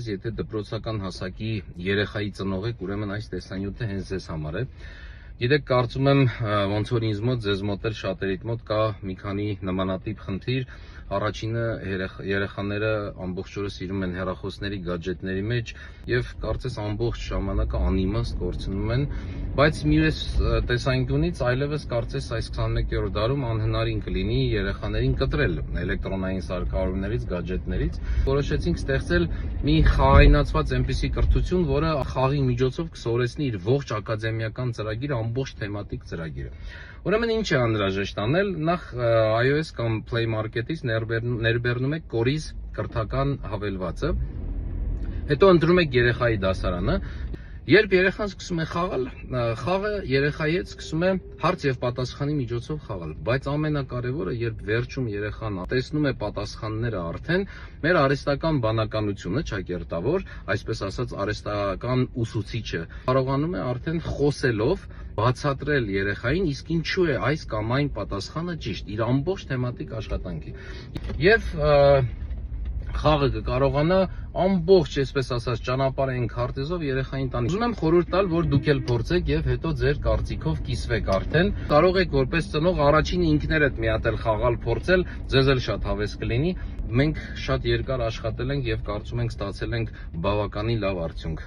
հատկապես եթե դպրոցական հասակի երեխայի ծնող եք, ուրեմն այս տեսանյութը հենց ձեզ համար է։ Գիտեք, կարծում եմ, ոնց որ ինձ մոտ, ձեզ մոտ էլ շատերիդ մոտ կա մի քանի նմանատիպ խնդիր։ Առաջինը երեխաները ամբողջ օրը սիրում են հեռախոսների, գադջետների մեջ եւ կարծես ամբողջ ժամանակը անիմաստ կորցնում են, բայց մյուս տեսանկյունից այլևս կարծես այս 21-րդ դարում անհնարին կլինի երեխաներին կտրել էլեկտրոնային սարքավորումներից, գադջետներից։ Որոշեցինք ստեղծել մի խաղայնացված այնպիսի կրթություն, որը խաղի միջոցով կսովորեցնի իր ողջ ակադեմիական ծրագիրը, ամբողջ թեմատիկ ծրագիրը։ Ուրեմն ինչ է անհրաժեշտ անել, նախ iOS կամ Play Market-ից ներբեռնում եք կորիզ կրթական հավելվածը, հետո ընտրում եք երեխայի դասարանը։ Երբ երեխան սկսում է խաղալ, խաղը երեխայի հետ սկսում է հարց եւ պատասխանի միջոցով խաղալ, բայց ամենակարևորը, երբ վերջում երեխան տեսնում է պատասխանները արդեն, մեր արհեստական բանականությունը, ճակերտավոր, այսպես ասած արհեստական ուսուցիչը, կարողանում է արդեն խոսելով բացատրել երեխային, իսկ ինչու է այս կամ այն պատասխանը ճիշտ, իր ամբողջ թեմատիկ աշխատանքի։ Եվ խաղը կկարողանա ամբողջ, այսպես ասած, ճանապարհային քարտեզով երեխային տանի։ Ուզում եմ խորհուրդ տալ, որ դուք էլ փորձեք եւ հետո ձեր կարծիքով կիսվեք արդեն։ Կարող եք որպես ծնող առաջին ինքներդ մի հատ էլ խաղալ, փորձել, ձեզ էլ շատ հավես կլինի։ Մենք շատ երկար աշխատել ենք եւ կարծում ենք ստացել ենք բավականին լավ արդյունք։